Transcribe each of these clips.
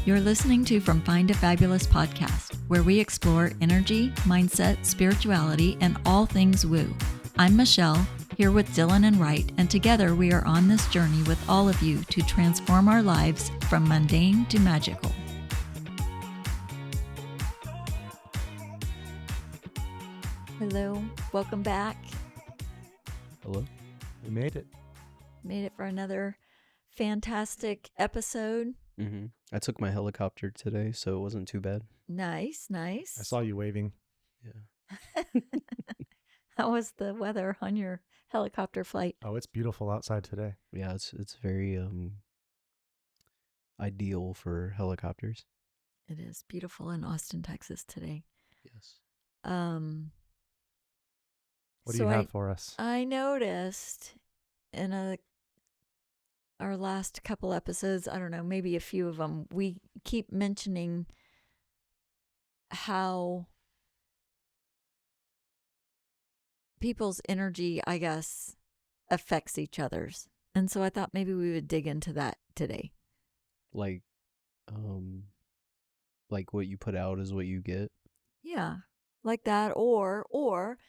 You're listening to From Find to Fabulous podcast, where we explore energy, mindset, spirituality, and all things woo. I'm Michelle, here with Dylan and Wright, and together we are on this journey with all of you to transform our lives from mundane to magical. Hello, welcome back. Hello. We made it. Made it for another fantastic episode. I took my helicopter today, so it wasn't too bad. Nice. I saw you waving. Yeah. How was the weather on your helicopter flight? Oh, it's beautiful outside today. Yeah, it's very ideal for helicopters. It is beautiful in Austin, Texas today. Yes. What do you have for us? I noticed in our last couple episodes, I don't know, maybe a few of them, we keep mentioning how people's energy, I guess, affects each other's. And so I thought maybe we would dig into that today. Like what you put out is what you get. Yeah, like that. Or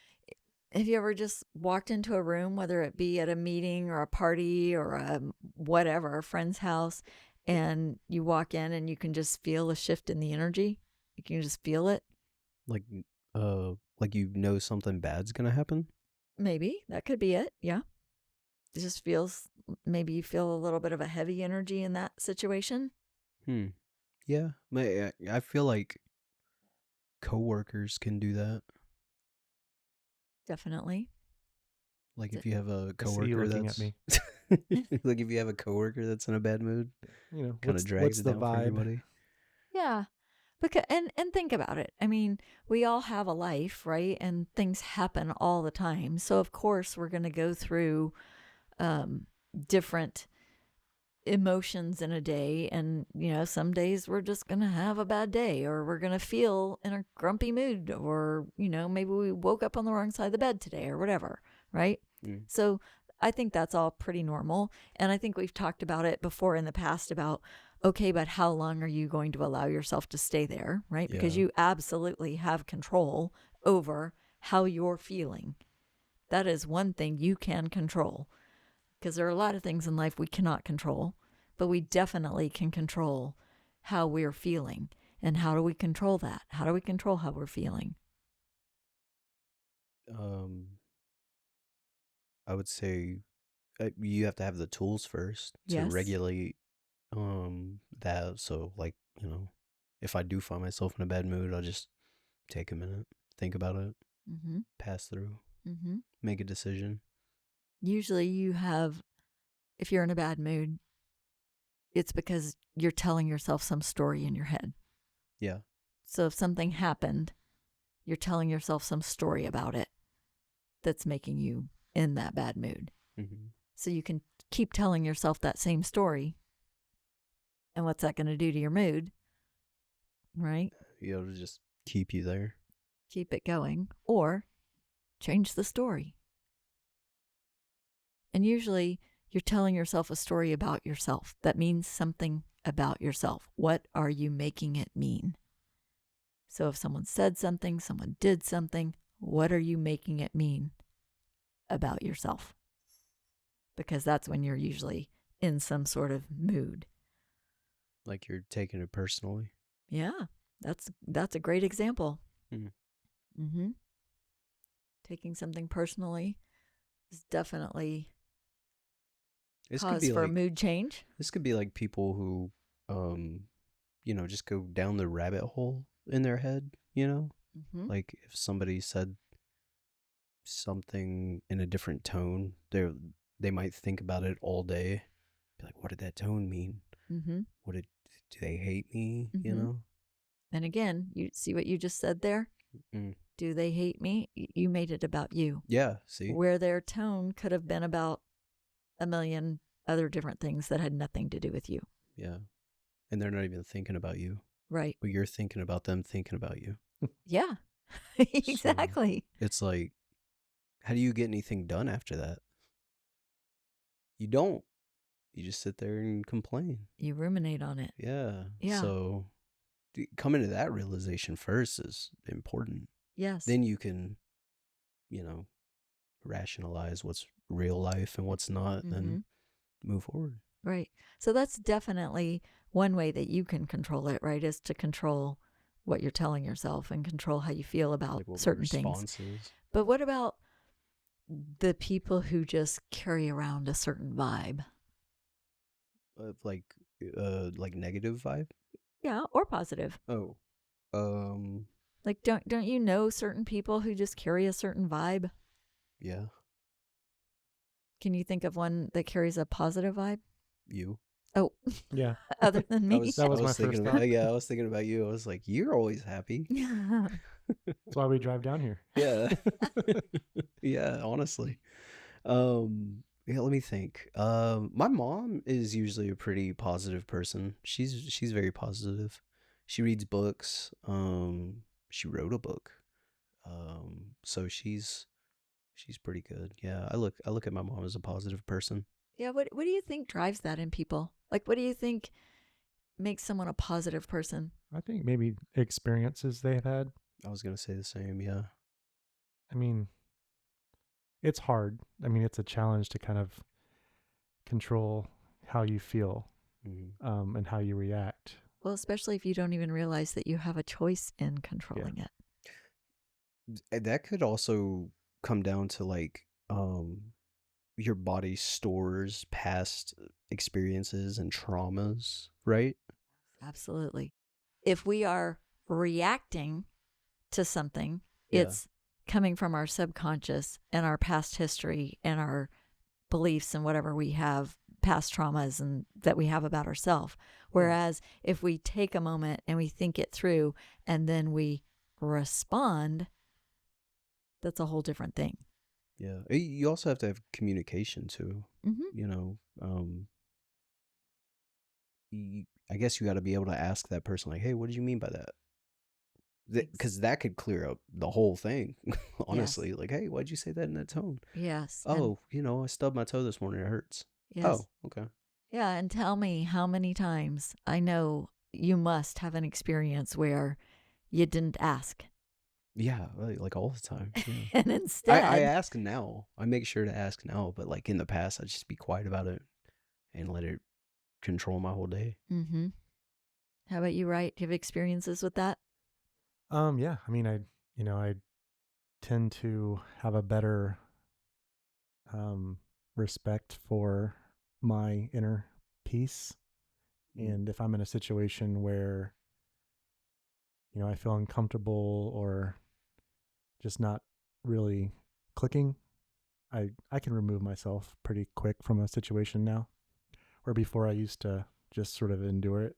have you ever just walked into a room, whether it be at a meeting or a party or a whatever, a friend's house, and you walk in and you can just feel a shift in the energy? You can just feel it. Like you know something bad's gonna happen? Maybe that could be it. Yeah. It just feels, maybe you feel a little bit of a heavy energy in that situation. Yeah. I feel like coworkers can do that. Definitely. Like if you have a I see you coworker looking that's at me. like if you have a coworker that's in a bad mood, You know, kind of drags what's it the down for vibe? everybody. Yeah. Because and think about it. I mean, we all have a life, right? And things happen all the time. So of course we're going to go through different emotions in a day, and some days we're just going to have a bad day, or we're going to feel in a grumpy mood, or maybe we woke up on the wrong side of the bed today or whatever, right? So I think that's all pretty normal, and I think we've talked about it before in the past about, okay, but how long are you going to allow yourself to stay there, right? Because Yeah. you absolutely have control over how you're feeling. That is one thing you can control. Because there are a lot of things in life we cannot control, but we definitely can control how we're feeling. And how do we control that? How do we control how we're feeling? I would say you have to have the tools first to Yes. regulate that. So if I do find myself in a bad mood, I'll just take a minute, think about it, pass through, make a decision. Usually if you're in a bad mood, it's because you're telling yourself some story in your head. Yeah. So if something happened, you're telling yourself some story about it that's making you in that bad mood. So you can keep telling yourself that same story. And what's that going to do to your mood? Right? It'll just keep you there. Keep it going, or change the story. And usually you're telling yourself a story about yourself that means something about yourself. What are you making it mean? So if someone said something, someone did something, what are you making it mean about yourself? Because that's when you're usually in some sort of mood. Like you're taking it personally. Yeah, that's a great example. Taking something personally is definitely cause for a mood change. This could be like people who, just go down the rabbit hole in their head, Like if somebody said something in a different tone, they might think about it all day. Be like, what did that tone mean? Do they hate me, And again, you see what you just said there? Do they hate me? You made it about you. Yeah, see? Where their tone could have been about a million other different things that had nothing to do with you. Yeah. And they're not even thinking about you. Right. But you're thinking about them thinking about you. Yeah, exactly. So it's like, how do you get anything done after that? You don't. you just sit there and complain. You ruminate on it. Yeah. Yeah. So coming to that realization first is important. Yes. Then you can, rationalize what's real life and what's not, and move forward. Right. So that's definitely one way that you can control it, right? Is to control what you're telling yourself and control how you feel about certain things. But what about the people who just carry around a certain vibe? Like negative vibe? Yeah, or positive. Oh. Like don't you know certain people who just carry a certain vibe? Yeah. Can you think of one that carries a positive vibe? You. Oh. Yeah. Other than me? That was my first thought. Yeah, I was thinking about you. I was like, you're always happy. That's why we drive down here. Yeah. Yeah, honestly. Yeah, let me think. My mom is usually a pretty positive person. She's very positive. She reads books. She wrote a book. So she's pretty good. Yeah, I look at my mom as a positive person. Yeah, what do you think drives that in people? Like, what do you think makes someone a positive person? I think maybe experiences they've had. I was gonna say the same. Yeah. I mean, it's hard. I mean, it's a challenge to kind of control how you feel and how you react. Well, especially if you don't even realize that you have a choice in controlling it. That could also come down to like your body stores past experiences and traumas, right? Absolutely. If we are reacting to something, it's coming from our subconscious and our past history and our beliefs and whatever we have, past traumas and that we have about ourselves. Whereas if we take a moment and we think it through and then we respond, that's a whole different thing. Yeah. You also have to have communication too. I guess you got to be able to ask that person, like, hey, what did you mean by that? Because that could clear up the whole thing, honestly. Yes. Like, hey, why'd you say that in that tone? Yes. Oh, I stubbed my toe this morning. It hurts. Yes. Oh, okay. Yeah, and tell me how many times, I know you must have an experience where you didn't ask. Yeah, like all the time. Yeah. And instead... I ask now. I make sure to ask now, but like in the past, I'd just be quiet about it and let it control my whole day. Mm-hmm. How about you, Wright? Do you have experiences with that? Yeah. I mean, I tend to have a better respect for my inner peace. And if I'm in a situation where, I feel uncomfortable or just not really clicking, I can remove myself pretty quick from a situation now, where before I used to just sort of endure it.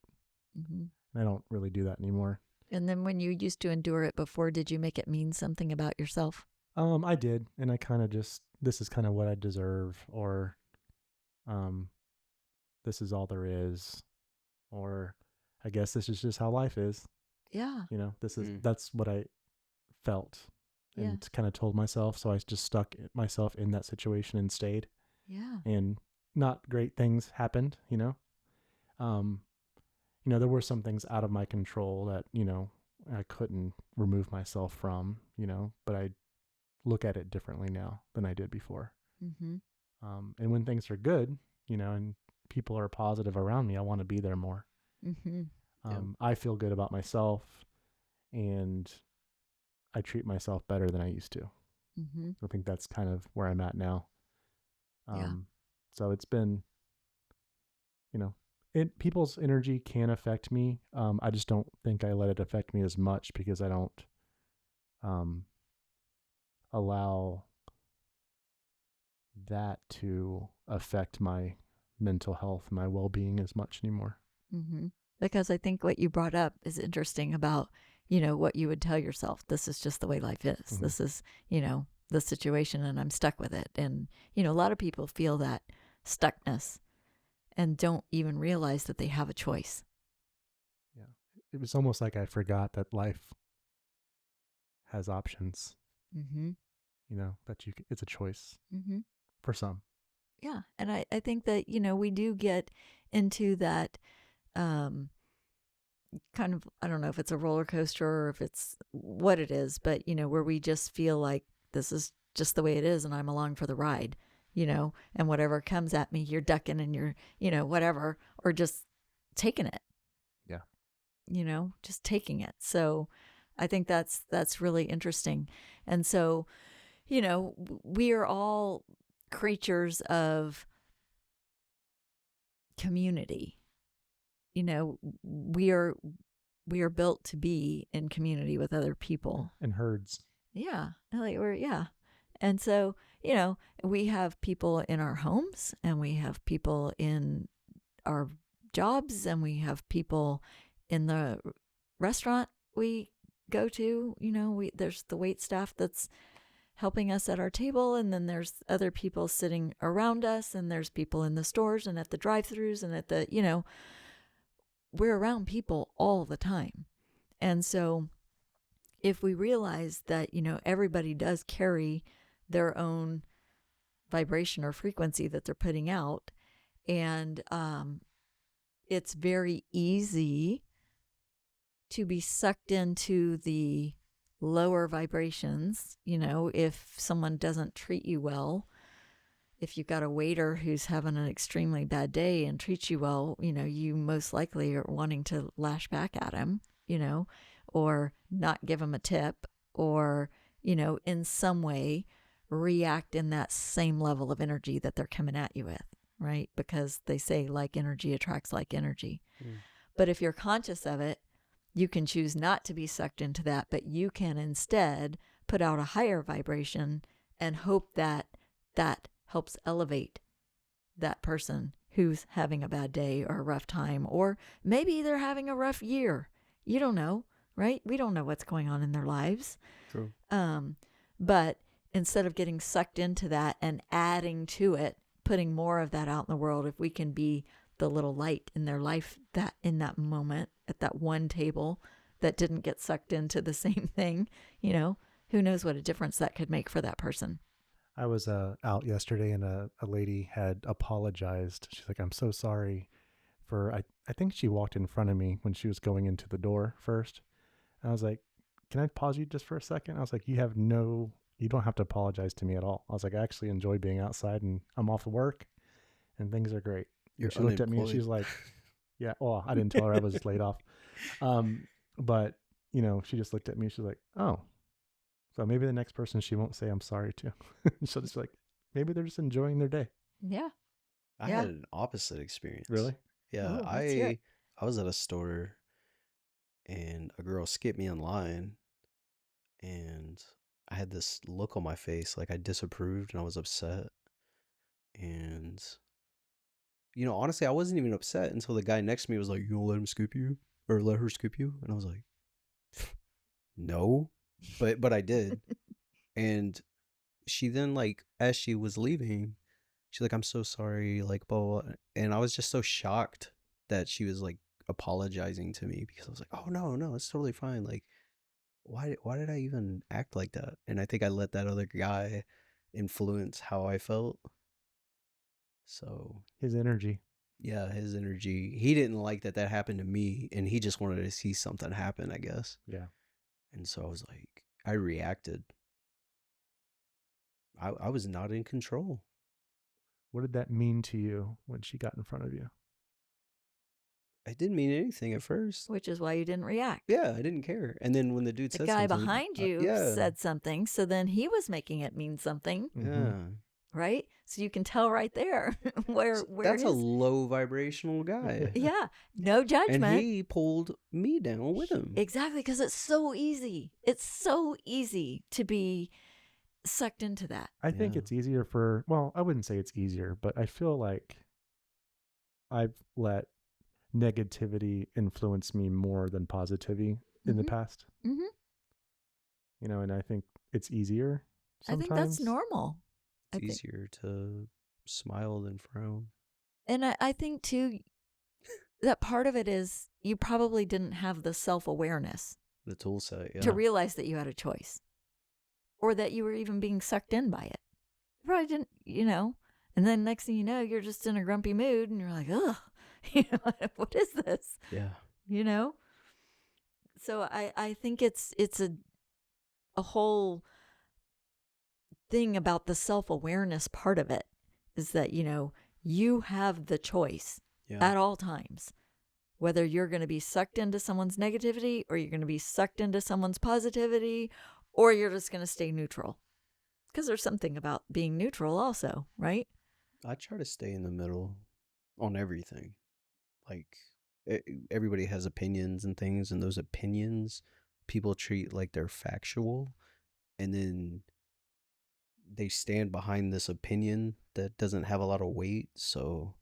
Mm-hmm. And I don't really do that anymore. And then when you used to endure it before, did you make it mean something about yourself? I did. And I kind of just, this is kind of what I deserve, or this is all there is, or I guess this is just how life is. Yeah. That's what I felt and kind of told myself. So I just stuck myself in that situation and stayed. Yeah. And not great things happened, there were some things out of my control that, I couldn't remove myself from, but I look at it differently now than I did before. Mm-hmm. And when things are good, and people are positive around me, I want to be there more. Mm-hmm. I feel good about myself and I treat myself better than I used to. Mm-hmm. I think that's kind of where I'm at now. So it's been, people's energy can affect me. I just don't think I let it affect me as much because I don't allow that to affect my mental health, my well-being as much anymore. Mm-hmm. Because I think what you brought up is interesting about, what you would tell yourself. This is just the way life is. Mm-hmm. This is, the situation and I'm stuck with it. And, a lot of people feel that stuckness and don't even realize that they have a choice. Yeah. It was almost like I forgot that life has options. Mm-hmm. That it's a choice for some. Yeah. And I think that, we do get into that kind of, I don't know if it's a roller coaster or if it's what it is, but, where we just feel like this is just the way it is and I'm along for the ride, and whatever comes at me, you're ducking and you're, whatever, or just taking it. Yeah. Just taking it. So I think that's really interesting. And so, we are all creatures of community. We are built to be in community with other people and herds. Yeah, yeah. And so, we have people in our homes and we have people in our jobs and we have people in the restaurant we go to. There's the wait staff that's helping us at our table, and then there's other people sitting around us, and there's people in the stores and at the drive-thrus and at the, we're around people all the time. And so if we realize that, everybody does carry their own vibration or frequency that they're putting out, and it's very easy to be sucked into the lower vibrations, if someone doesn't treat you well. If you've got a waiter who's having an extremely bad day and treats you well, you most likely are wanting to lash back at him, or not give him a tip, or, in some way react in that same level of energy that they're coming at you with, right? Because they say like energy attracts like energy. But if you're conscious of it, you can choose not to be sucked into that, but you can instead put out a higher vibration and hope that that helps elevate that person who's having a bad day or a rough time, or maybe they're having a rough year. You don't know, right? We don't know what's going on in their lives. True. But instead of getting sucked into that and adding to it, putting more of that out in the world, if we can be the little light in their life that in that moment at that one table that didn't get sucked into the same thing, who knows what a difference that could make for that person. I was out yesterday and a lady had apologized. She's like, I'm so sorry for, I think she walked in front of me when she was going into the door first. And I was like, can I pause you just for a second? I was like, you don't have to apologize to me at all. I was like, I actually enjoy being outside and I'm off of work and things are great. You're she looked at me and she was like, yeah, well, I didn't tell her I was laid off. But, she just looked at me. She's like, oh, so maybe the next person she won't say I'm sorry to. She'll just be like, maybe they're just enjoying their day. Yeah. I had an opposite experience. Really? Yeah. Oh, I was at a store and a girl skipped me in line and I had this look on my face like I disapproved and I was upset. And honestly, I wasn't even upset until the guy next to me was like, you gonna let him skip you? Or let her skip you? And I was like, no. But I did. And she then, like, as she was leaving, she's like, I'm so sorry, like, blah, blah, blah. And I was just so shocked that she was, like, apologizing to me because I was like, oh, no, it's totally fine. Like, why did I even act like that? And I think I let that other guy influence how I felt. So his energy. Yeah, his energy. He didn't like that happened to me, and he just wanted to see something happen, I guess. Yeah. And so I was like, I reacted. I was not in control. What did that mean to you when she got in front of you? I didn't mean anything at first. Which is why you didn't react. Yeah, I didn't care. And then when the dude said something, the guy something, behind you said something, so then he was making it mean something. Yeah. Right? So you can tell right there where that's a low vibrational guy. Yeah, no judgment. And he pulled me down with him. Exactly, because it's so easy. It's so easy to be sucked into that. I think it's easier I wouldn't say it's easier, but I feel like I've let negativity influence me more than positivity in the past. And I think it's easier sometimes. I think that's normal. It's easier to smile than frown. And I think, too, that part of it is you probably didn't have the self-awareness. The tool set, yeah. To realize that you had a choice. Or that you were even being sucked in by it. You probably didn't, And then next thing you know, you're just in a grumpy mood and you're like, ugh, what is this? Yeah. So I think it's a whole thing about the self-awareness part of it is that, you have the choice at all times, whether you're going to be sucked into someone's negativity or you're going to be sucked into someone's positivity, or you're just going to stay neutral. Because there's something about being neutral also, right? I try to stay in the middle on everything. Like, everybody has opinions and things, and those opinions people treat like they're factual, and then they stand behind this opinion that doesn't have a lot of weight. So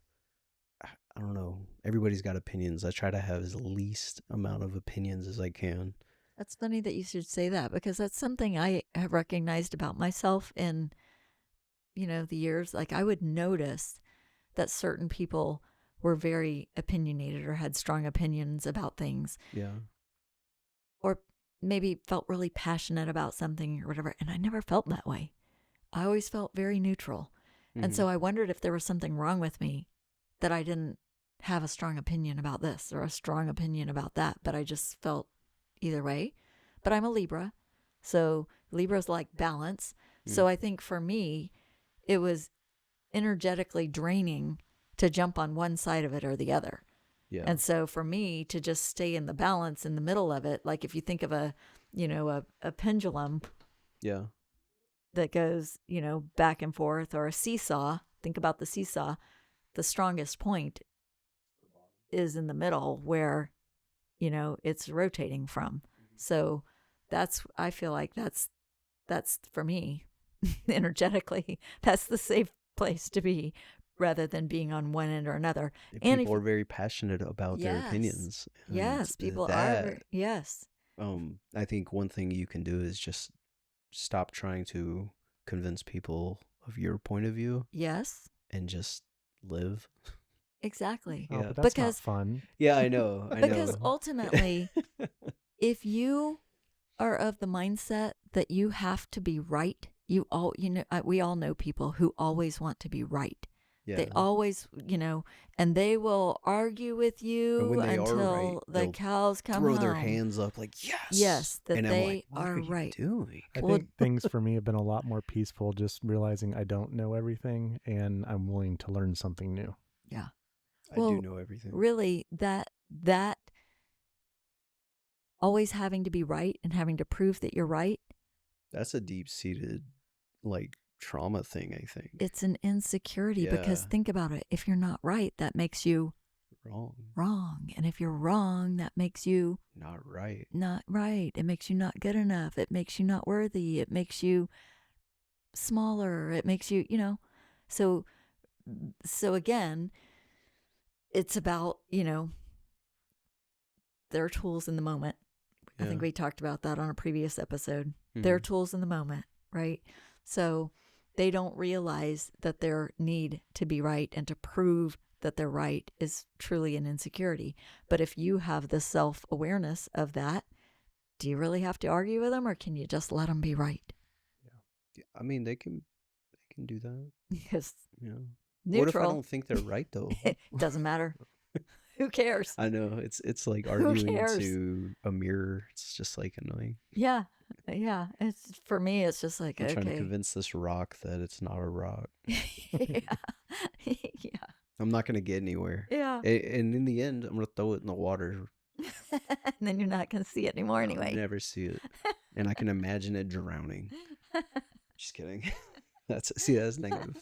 I don't know. Everybody's got opinions. I try to have as least amount of opinions as I can. That's funny that you should say that, because that's something I have recognized about myself in, the years. Like, I would notice that certain people were very opinionated or had strong opinions about things. Yeah. Or maybe felt really passionate about something or whatever. And I never felt that way. I always felt very neutral. Mm-hmm. And so I wondered if there was something wrong with me, that I didn't have a strong opinion about this or a strong opinion about that, but I just felt either way. But I'm a Libra. So Libra's like balance. So I think for me, it was energetically draining to jump on one side of it or the other. Yeah. And so for me to just stay in the balance in the middle of it, like if you think of a pendulum. Yeah. That goes, back and forth, or a seesaw. Think about the seesaw. The strongest point is in the middle where, it's rotating from. So I feel like that's for me, energetically, that's the safe place to be, rather than being on one end or another. And people are very passionate about their opinions. Yes, people are. Yes. I think one thing you can do is just stop trying to convince people of your point of view. Yes. And just live. Exactly. Oh, yeah. But that's not fun. Yeah, I know. Because ultimately, if you are of the mindset that you have to be right, we all know people who always want to be right. Yeah. They always, and they will argue with you until the cows come home. Throw their hands up like, yes. Yes, that and they what are you right. Doing? I think things for me have been a lot more peaceful, just realizing I don't know everything and I'm willing to learn something new. Yeah. I do know everything. Really, that always having to be right and having to prove that you're right. That's a deep-seated, trauma thing, I think. It's an insecurity because think about it. If you're not right, that makes you wrong. And if you're wrong, that makes you not right. It makes you not good enough. It makes you not worthy. It makes you smaller. It makes you, So again, it's about, their tools in the moment. I think we talked about that on a previous episode. Mm-hmm. Their tools in the moment, right? So they don't realize that their need to be right and to prove that they're right is truly an insecurity. But if you have the self-awareness of that, do you really have to argue with them, or can you just let them be right? Yeah. I mean, they can do that. Yes. Yeah. Neutral. What if I don't think they're right, though? It doesn't matter. Who cares? I know. It's like arguing to a mirror. It's just annoying. Yeah. Yeah. For me, it's just like, I'm trying to convince this rock that it's not a rock. Yeah. Yeah. I'm not going to get anywhere. Yeah. And in the end, I'm going to throw it in the water. And then you're not going to see it anymore anyway. I'll never see it. And I can imagine it drowning. Just kidding. That's negative.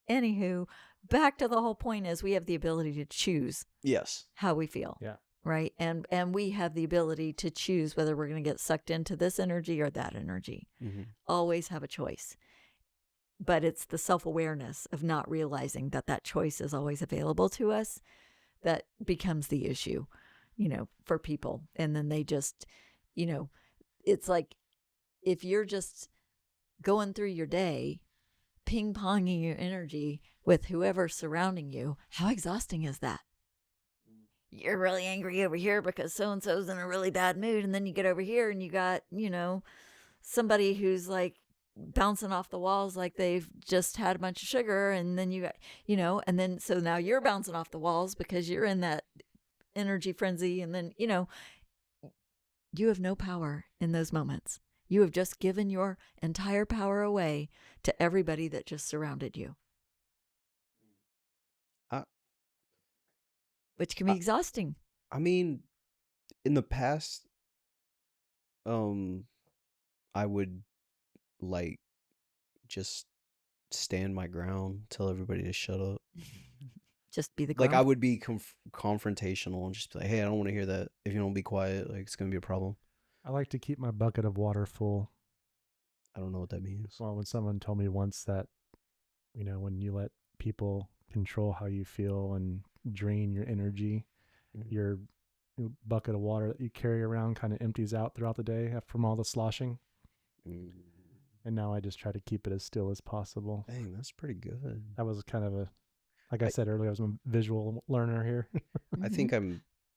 Anywho, back to the whole point is we have the ability to choose. Yes. How we feel. Yeah. Right. And we have the ability to choose whether we're going to get sucked into this energy or that energy. Mm-hmm. Always have a choice. But it's the self-awareness of not realizing that choice is always available to us that becomes the issue, for people. And then they just, it's like if you're just going through your day, ping-ponging your energy with whoever's surrounding you, how exhausting is that? You're really angry over here because so-and-so's in a really bad mood. And then you get over here and you got, somebody who's bouncing off the walls like they've just had a bunch of sugar, and then you got, and then so now you're bouncing off the walls because you're in that energy frenzy, and then you have no power in those moments. You have just given your entire power away to everybody that just surrounded you, which can be exhausting. I mean, in the past, I would like just stand my ground, tell everybody to shut up. Just be the Like, grump. I would be confrontational and just be like, hey, I don't want to hear that. If you don't be quiet, like, it's going to be a problem. I like to keep my bucket of water full. I don't know what that means. Well, when someone told me once that, when you let people control how you feel and drain your energy, your bucket of water that you carry around kind of empties out throughout the day from all the sloshing. And now I just try to keep it as still as possible. Dang, that's pretty good. That was kind of like I said earlier, I was a visual learner here. I think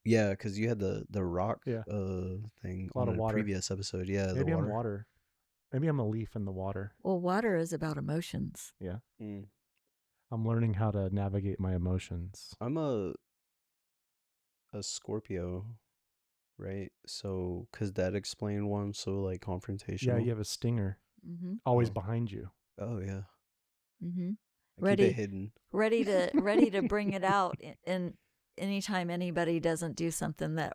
yeah, because you had the rock thing on of a water. Previous episode. Yeah, maybe the water. I'm water. Maybe I'm a leaf in the water. Well, water is about emotions. Yeah. I'm learning how to navigate my emotions. I'm a Scorpio, right? So, because that explained one, so like confrontational. Yeah, you have a stinger always behind you. Oh, yeah. Ready, keep it hidden. ready to bring it out in anytime anybody doesn't do something that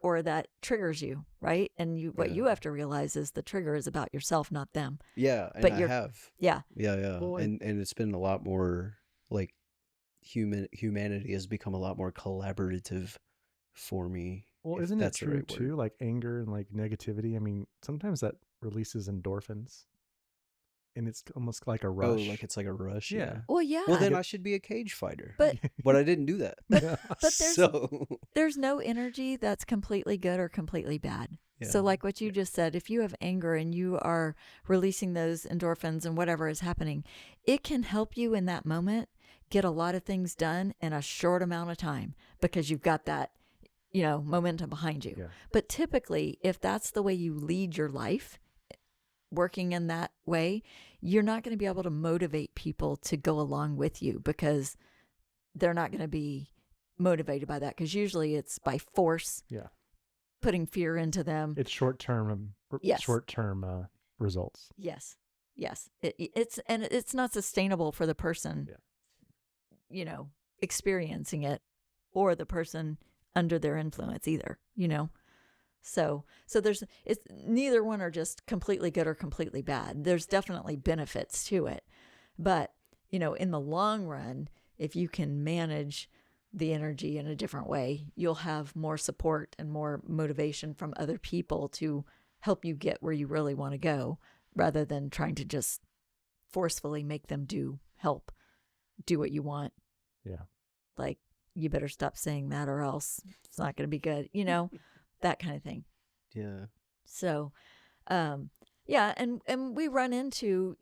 triggers you, right? And what you have to realize is the trigger is about yourself, not them. Yeah, and I have. Yeah. Well, and it's been a lot more like humanity has become a lot more collaborative for me. Well, isn't it true too? Like anger and like negativity. I mean, sometimes that releases endorphins. And it's almost like a rush. Oh, like it's like a rush. Yeah. Well, yeah. Well, then I should be a cage fighter. But I didn't do that. But there's no energy that's completely good or completely bad. Yeah. So like what you just said, if you have anger and you are releasing those endorphins and whatever is happening, it can help you in that moment get a lot of things done in a short amount of time because you've got that, momentum behind you. Yeah. But typically, if that's the way you lead your life, working in that way, you're not going to be able to motivate people to go along with you because they're not going to be motivated by that, because usually it's by force. Yeah. Putting fear into them. It's short-term results. Yes. It's not sustainable for the person, experiencing it, or the person under their influence either, So neither one are just completely good or completely bad. There's definitely benefits to it. But, in the long run, if you can manage the energy in a different way, you'll have more support and more motivation from other people to help you get where you really want to go, rather than trying to just forcefully make them do what you want. Yeah. Like, you better stop saying that or else it's not going to be good, that kind of thing. Yeah. So, yeah. And we run into,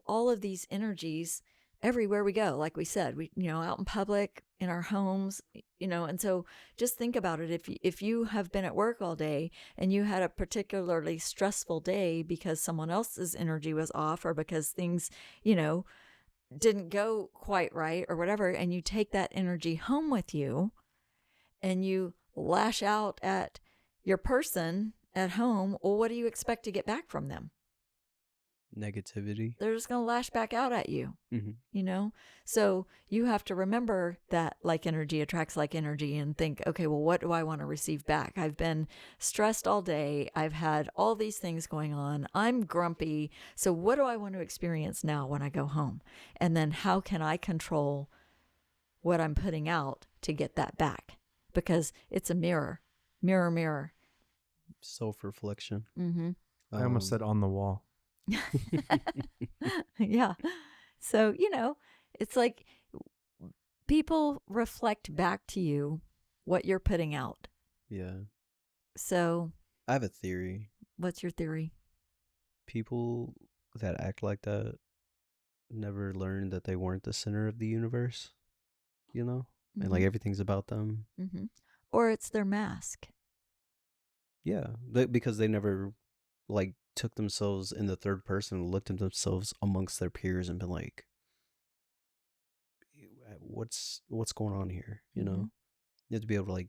all of these energies everywhere we go. Like we said, out in public, in our homes, and so just think about it. If you have been at work all day and you had a particularly stressful day because someone else's energy was off, or because things, didn't go quite right or whatever, and you take that energy home with you and you lash out at your person at home, well, what do you expect to get back from them? Negativity. They're just going to lash back out at you, So you have to remember that like energy attracts like energy, and think, okay, well, what do I want to receive back? I've been stressed all day. I've had all these things going on. I'm grumpy. So what do I want to experience now when I go home? And then how can I control what I'm putting out to get that back? Because it's a mirror. Mirror. Self-reflection. Mm-hmm. I almost said on the wall. Yeah. So, it's like people reflect back to you what you're putting out. Yeah. So I have a theory. What's your theory? People that act like that never learned that they weren't the center of the universe, and like everything's about them. Mm-hmm. Or it's their mask. Yeah, because they never like took themselves in the third person and looked at themselves amongst their peers and been like, what's going on here? You know, you have to be able to like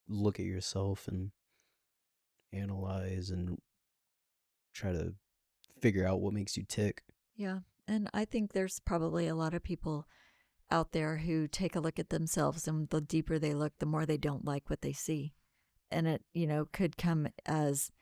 look at yourself and analyze and try to figure out what makes you tick. Yeah. And I think there's probably a lot of people out there who take a look at themselves, and the deeper they look, the more they don't like what they see. And it, could come as,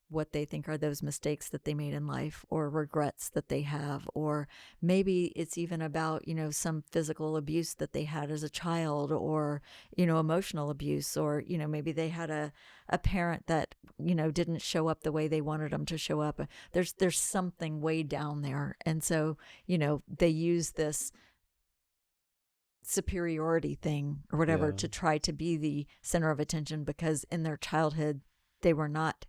what they think are those mistakes that they made in life, or regrets that they have, or maybe it's even about, some physical abuse that they had as a child, or, emotional abuse, or, maybe they had a parent that, didn't show up the way they wanted them to show up. There's something way down there. And so, they use this superiority thing or whatever to try to be the center of attention, because in their childhood, they were not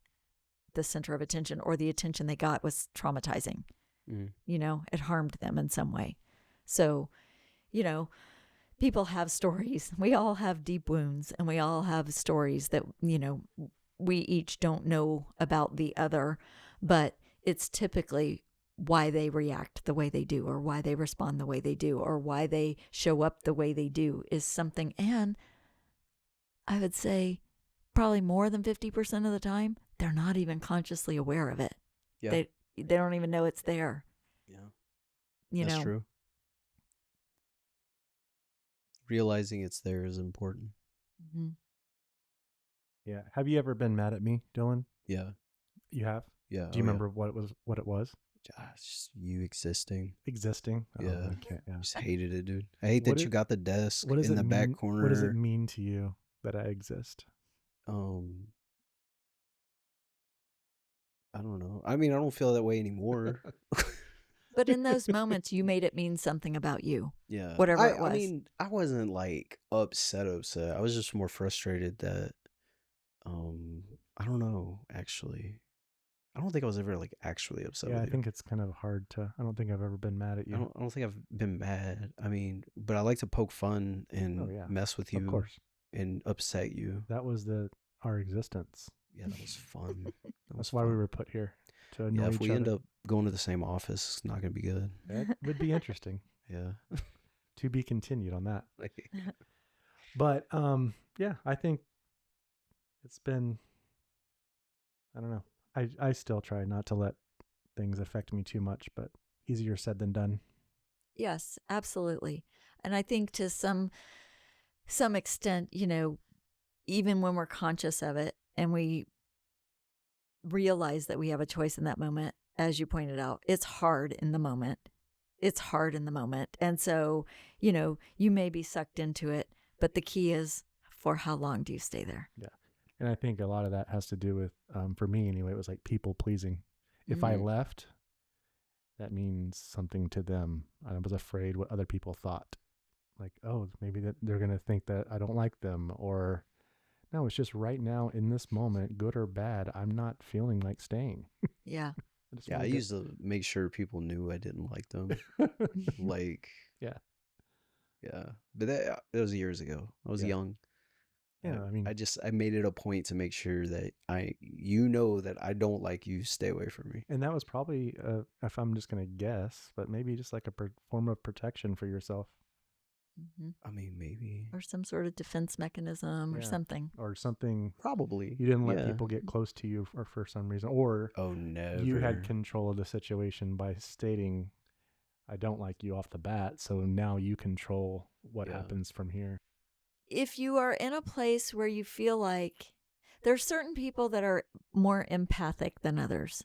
the center of attention, or the attention they got was traumatizing. It harmed them in some way. So, people have stories. We all have deep wounds, and we all have stories that, we each don't know about the other, but it's typically why they react the way they do, or why they respond the way they do, or why they show up the way they do is something. And I would say probably more than 50% of the time, they're not even consciously aware of it. Yeah. They don't even know it's there. Yeah. That's true. Realizing it's there is important. Mm-hmm. Yeah. Have you ever been mad at me, Dylan? Yeah. You have? Yeah. Do you remember what it was? Just you existing. Existing? Yeah. Oh, okay, yeah. Just hated it, dude. I hate that you got the desk in the back corner. What does it mean to you that I exist? I don't know. I mean, I don't feel that way anymore. But in those moments, you made it mean something about you. Yeah. Whatever it was. I mean, I wasn't like upset. I was just more frustrated that, I don't know, actually. I don't think I was ever like actually upset with you. I think it's kind of hard to, I don't think I've ever been mad at you. I don't think I've been mad. I mean, but I like to poke fun and mess with you. Of course. And upset you. That was our existence. Yeah, that was fun. That's why we were put here, to annoy each other. If we end up going to the same office, it's not going to be good. That would be interesting. Yeah. To be continued on that. But, I think it's been, I don't know. I still try not to let things affect me too much, but easier said than done. Yes, absolutely. And I think to some extent, even when we're conscious of it and we realize that we have a choice in that moment, as you pointed out, it's hard in the moment. And so, you may be sucked into it, but the key is, for how long do you stay there? Yeah. And I think a lot of that has to do with, for me anyway, it was like people pleasing. If I left, that means something to them. I was afraid what other people thought. Like, oh, maybe that they're going to think that I don't like them, or no, it's just right now in this moment, good or bad, I'm not feeling like staying. Yeah. I used to make sure people knew I didn't like them. Like, yeah. But that was years ago. I was young. Yeah, I mean, I made it a point to make sure that that I don't like you, stay away from me. And that was probably, if I'm just going to guess, but maybe just like a form of protection for yourself. Mm-hmm. I mean, maybe. Or some sort of defense mechanism or something. Or something. Probably. You didn't let people get close to you for some reason. Or you had control of the situation by stating, I don't like you off the bat, so now you control what happens from here. If you are in a place where you feel like there's certain people that are more empathic than others.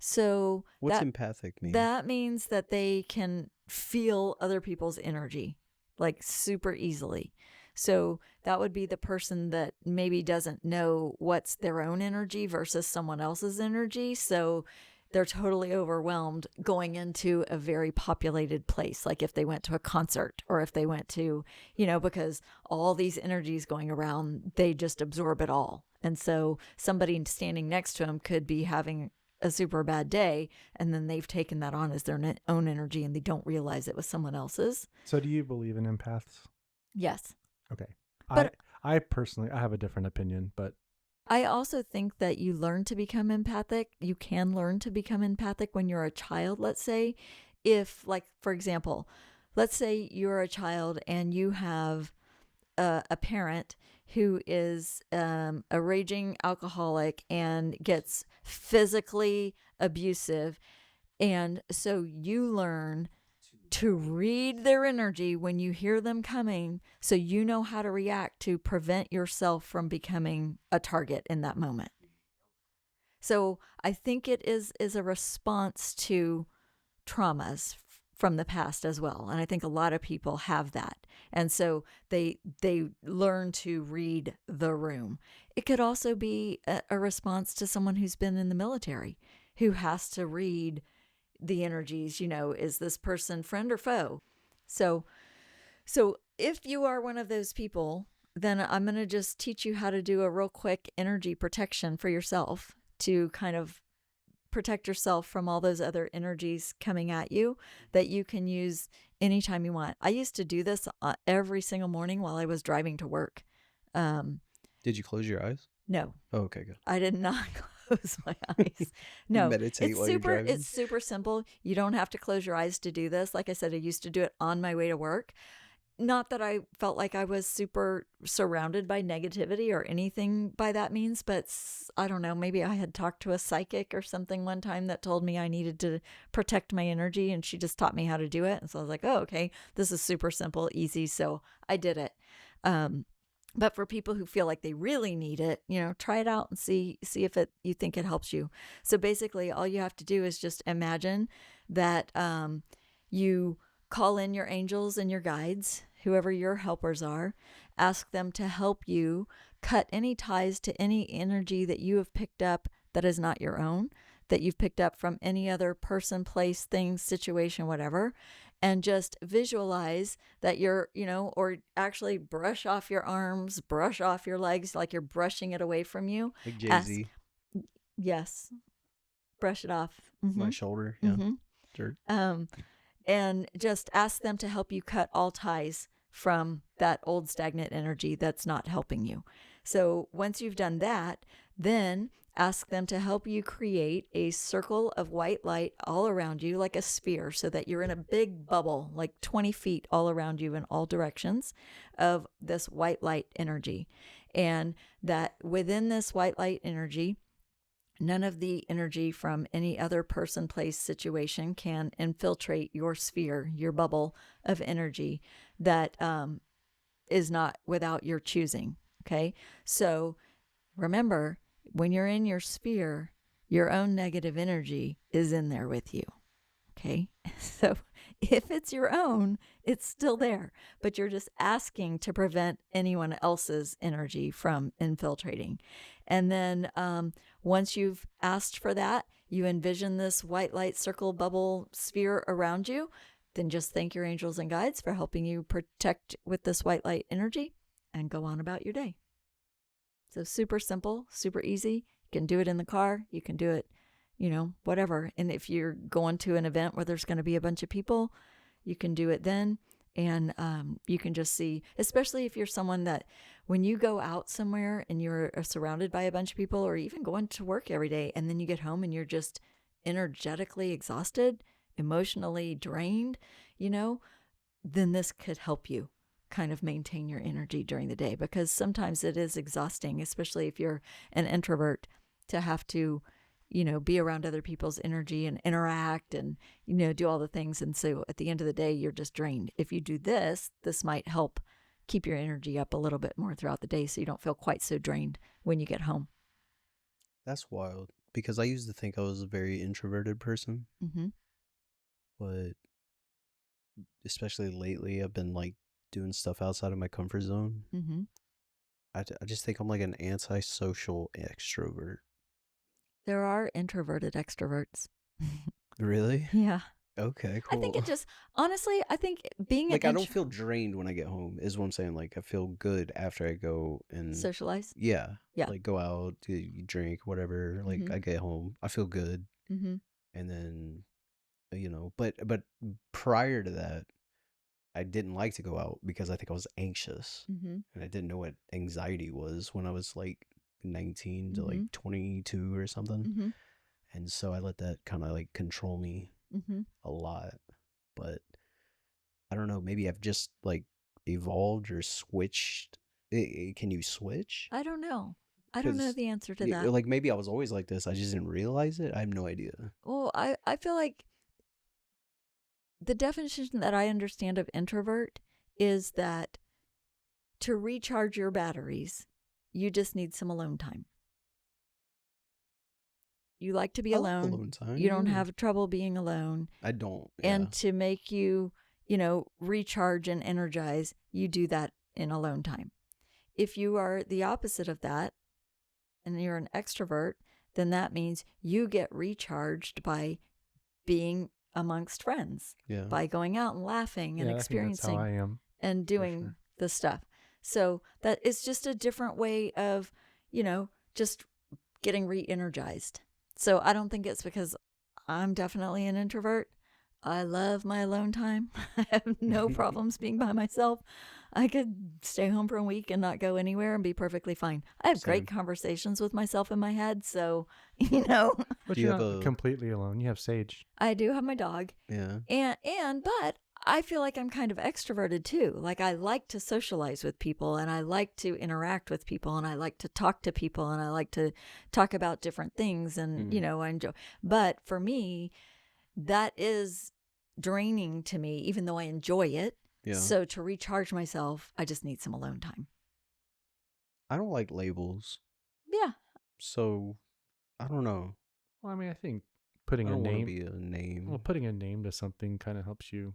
So what's empathic mean? That means that they can feel other people's energy like super easily. So that would be the person that maybe doesn't know what's their own energy versus someone else's energy. So they're totally overwhelmed going into a very populated place. Like if they went to a concert, or if they went to, because all these energies going around, they just absorb it all. And so somebody standing next to them could be having a super bad day, and then they've taken that on as their own energy, and they don't realize it was someone else's. So do you believe in empaths? Yes. Okay. But I personally, I have a different opinion, but I also think that you learn to become empathic. You can learn to become empathic when you're a child, let's say. If, like, for example, let's say you're a child and you have a parent who is a raging alcoholic and gets physically abusive. And so you learn to read their energy when you hear them coming, so you know how to react to prevent yourself from becoming a target in that moment. So I think it is a response to traumas from the past as well, and I think a lot of people have that, and so they learn to read the room. It could also be a response to someone who's been in the military, who has to read the energies. Is this person friend or foe? So if you are one of those people, then I'm going to just teach you how to do a real quick energy protection for yourself to kind of protect yourself from all those other energies coming at you that you can use anytime you want. I used to do this every single morning while I was driving to work. Did you close your eyes? No. Oh, okay, good. I did not close my eyes. No. Meditate while you're driving? It's super simple. You don't have to close your eyes to do this. Like I said, I used to do it on my way to work. Not that I felt like I was super surrounded by negativity or anything by that means, but I don't know, maybe I had talked to a psychic or something one time that told me I needed to protect my energy, and she just taught me how to do it. And so I was like, oh, okay, this is super simple, easy. So I did it. But for people who feel like they really need it, try it out and see if you think it helps you. So basically all you have to do is just imagine that you call in your angels and your guides, whoever your helpers are, ask them to help you cut any ties to any energy that you have picked up that is not your own, that you've picked up from any other person, place, thing, situation, whatever, and just visualize that you're, or actually brush off your arms, brush off your legs, like you're brushing it away from you. Like Jay-Z. Yes. Brush it off. My shoulder, yeah. Dirt. And just ask them to help you cut all ties from that old stagnant energy that's not helping you. So once you've done that, then ask them to help you create a circle of white light all around you, like a sphere, so that you're in a big bubble, like 20 feet all around you in all directions of this white light energy. And that within this white light energy, none of the energy from any other person, place, situation can infiltrate your sphere, your bubble of energy that is not without your choosing. Okay. So remember, when you're in your sphere, your own negative energy is in there with you. Okay. So if it's your own, it's still there, but you're just asking to prevent anyone else's energy from infiltrating. And then once you've asked for that, you envision this white light circle bubble sphere around you, then just thank your angels and guides for helping you protect with this white light energy and go on about your day. So super simple, super easy. You can do it in the car. You can do it, whatever. And if you're going to an event where there's going to be a bunch of people, you can do it then. And you can just see, especially if you're someone that when you go out somewhere and you're surrounded by a bunch of people, or even going to work every day, and then you get home and you're just energetically exhausted, emotionally drained, then this could help you kind of maintain your energy during the day, because sometimes it is exhausting, especially if you're an introvert, to have to be around other people's energy and interact and, do all the things. And so at the end of the day, you're just drained. If you do this might help keep your energy up a little bit more throughout the day, so you don't feel quite so drained when you get home. That's wild, because I used to think I was a very introverted person. But especially lately, I've been like doing stuff outside of my comfort zone. I just think I'm like an antisocial extrovert. There are introverted extroverts. Really? Yeah. Okay, cool. I think it just, honestly, I think being like I don't feel drained when I get home is what I'm saying. Like I feel good after I go and socialize. Yeah. Yeah. Like go out, drink, whatever. Like I get home, I feel good. And then, but prior to that, I didn't like to go out because I think I was anxious. And I didn't know what anxiety was when I was like 19 to like 22 or something. And so I let that kind of like control me a lot. But I don't know, maybe I've just like evolved or switched. Can you switch? I don't know. I don't know the answer to that. Like maybe I was always like this. I just didn't realize it. I have no idea. Well, I feel like the definition that I understand of introvert is that to recharge your batteries, you just need some alone time. You like to be alone. Alone time. You don't have trouble being alone. I don't. Yeah. And to make you, recharge and energize, you do that in alone time. If you are the opposite of that and you're an extrovert, then that means you get recharged by being amongst friends, by going out and laughing and experiencing I think that's how I am, and doing the stuff. So that it's just a different way of, just getting re-energized. So I don't think it's because I'm definitely an introvert. I love my alone time. I have no problems being by myself. I could stay home for a week and not go anywhere and be perfectly fine. I have great conversations with myself in my head. So, But you're not completely alone. You have Sage. I do have my dog. Yeah. But I feel like I'm kind of extroverted too. Like I like to socialize with people and I like to interact with people and I like to talk to people and I like to talk about different things and, I enjoy. But for me, that is draining to me, even though I enjoy it. Yeah. So to recharge myself, I just need some alone time. I don't like labels. Yeah. So I don't know. Well, I mean, I think putting a name. Well, putting a name to something kind of helps you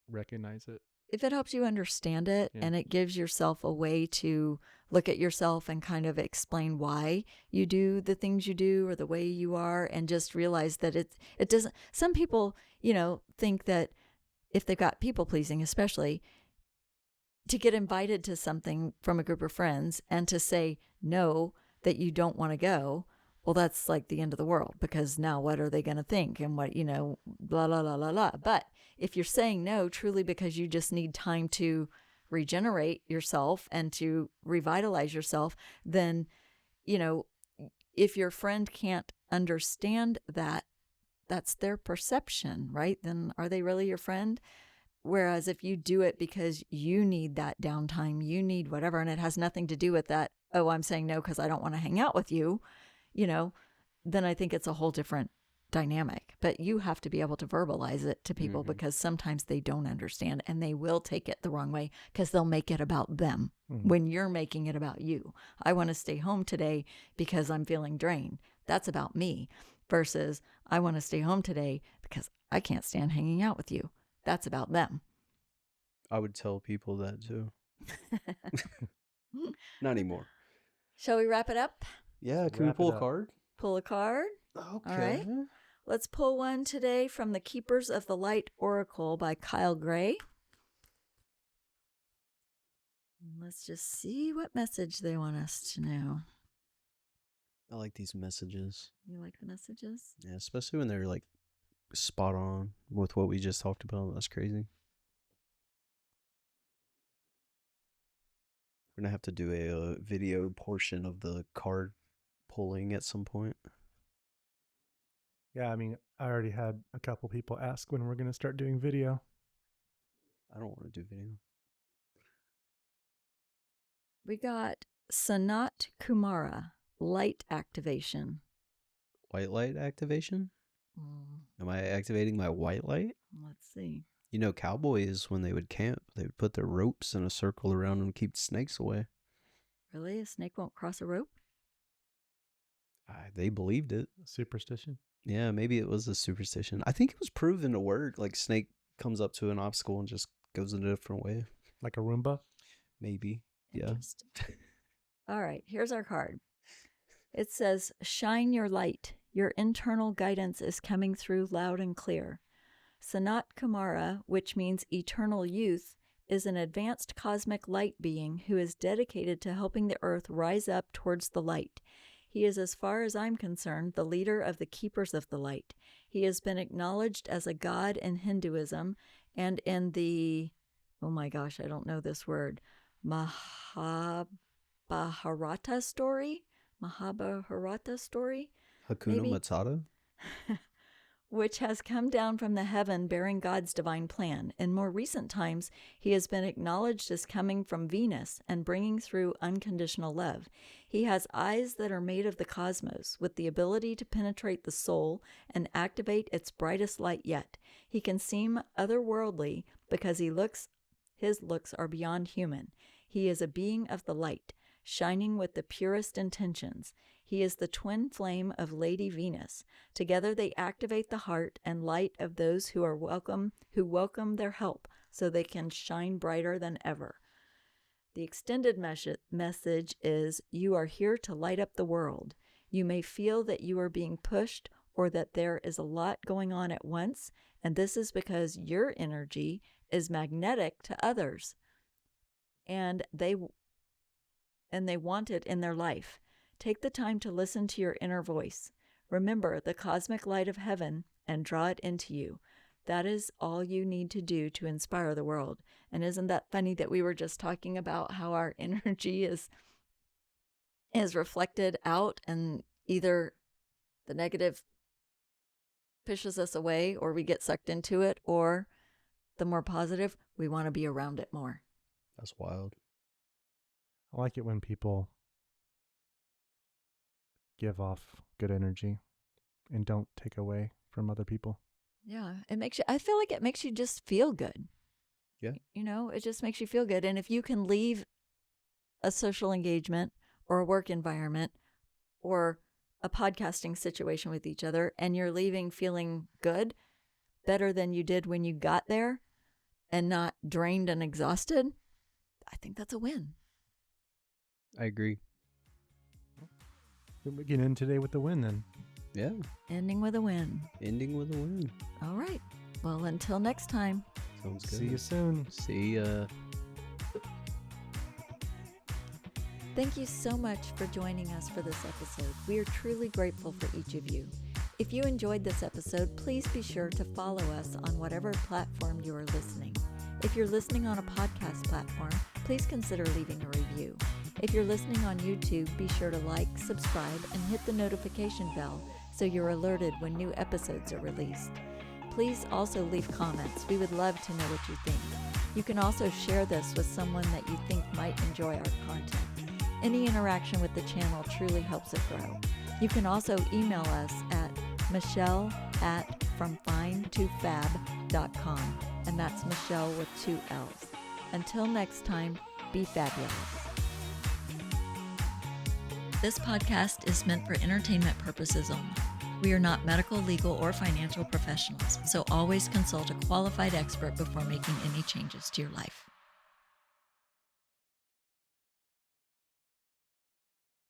recognize it. If it helps you understand it and it gives yourself a way to look at yourself and kind of explain why you do the things you do or the way you are, and just realize that it doesn't, some people, think that if they've got people pleasing, especially, to get invited to something from a group of friends and to say no, that you don't want to go, well, that's like the end of the world, because now what are they going to think and what, blah, blah, blah, blah, blah. But if you're saying no truly because you just need time to regenerate yourself and to revitalize yourself, then, if your friend can't understand that, that's their perception, right? Then are they really your friend? Whereas if you do it because you need that downtime, you need whatever, and it has nothing to do with that, oh, I'm saying no because I don't want to hang out with you, then I think it's a whole different dynamic. But you have to be able to verbalize it to people because sometimes they don't understand and they will take it the wrong way because they'll make it about them when you're making it about you. I want to stay home today because I'm feeling drained. That's about me. Versus I want to stay home today because I can't stand hanging out with you. That's about them. I would tell people that too. Not anymore. Shall we wrap it up? Yeah, can we pull a card? Pull a card. Okay. All right. Let's pull one today from the Keepers of the Light Oracle by Kyle Gray. And let's just see what message they want us to know. I like these messages. You like the messages? Yeah, especially when they're like spot on with what we just talked about. That's crazy. We're going to have to do a video portion of the card pulling at some point. Yeah, I mean, I already had a couple people ask when we're going to start doing video. I don't want to do video. We got Sanat Kumara, light activation. White light activation? Am I activating my white light? Let's see. Cowboys, when they would camp, they would put their ropes in a circle around them and keep snakes away. Really? A snake won't cross a rope? They believed it. Superstition? Yeah, maybe it was a superstition. I think it was proven to work. Like, snake comes up to an obstacle and just goes in a different way. Like a Roomba? Maybe. Yeah. All right, here's our card. It says, shine your light. Your internal guidance is coming through loud and clear. Sanat Kumara, which means eternal youth, is an advanced cosmic light being who is dedicated to helping the earth rise up towards the light. He is, as far as I'm concerned, the leader of the Keepers of the Light. He has been acknowledged as a god in Hinduism and in the, oh my gosh, I don't know this word, Mahabharata story, Mahabharata story. Hakuna Matata? Which has come down from the heaven bearing God's divine plan. In more recent times, he has been acknowledged as coming from Venus and bringing through unconditional love. He has eyes that are made of the cosmos, with the ability to penetrate the soul and activate its brightest light yet. He can seem otherworldly because his looks are beyond human. He is a being of the light, shining with the purest intentions. He is the twin flame of Lady Venus. Together they activate the heart and light of those who welcome their help, so they can shine brighter than ever. The extended message is, you are here to light up the world. You may feel that you are being pushed or that there is a lot going on at once, and this is because your energy is magnetic to others, and they want it in their life. Take the time to listen to your inner voice. Remember the cosmic light of heaven and draw it into you. That is all you need to do to inspire the world. And isn't that funny that we were just talking about how our energy is reflected out, and either the negative pushes us away or we get sucked into it, or the more positive, we want to be around it more. That's wild. I like it when people give off good energy and don't take away from other people. Yeah, I feel like it makes you just feel good. Yeah. It just makes you feel good. And if you can leave a social engagement or a work environment or a podcasting situation with each other, and you're leaving feeling good, better than you did when you got there, and not drained and exhausted, I think that's a win. I agree. We can end today with the win then. Yeah. Ending with a win. All right. Well, until next time. Sounds good. See you soon. See ya. Thank you so much for joining us for this episode. We are truly grateful for each of you. If you enjoyed this episode, please be sure to follow us on whatever platform you are listening. If you're listening on a podcast platform, please consider leaving a review. If you're listening on YouTube, be sure to like, subscribe, and hit the notification bell so you're alerted when new episodes are released. Please also leave comments. We would love to know what you think. You can also share this with someone that you think might enjoy our content. Any interaction with the channel truly helps it grow. You can also email us at michelle@fromfinetofab.com, and that's Michelle with 2 L's. Until next time, be fabulous. This podcast is meant for entertainment purposes only. We are not medical, legal, or financial professionals, so always consult a qualified expert before making any changes to your life.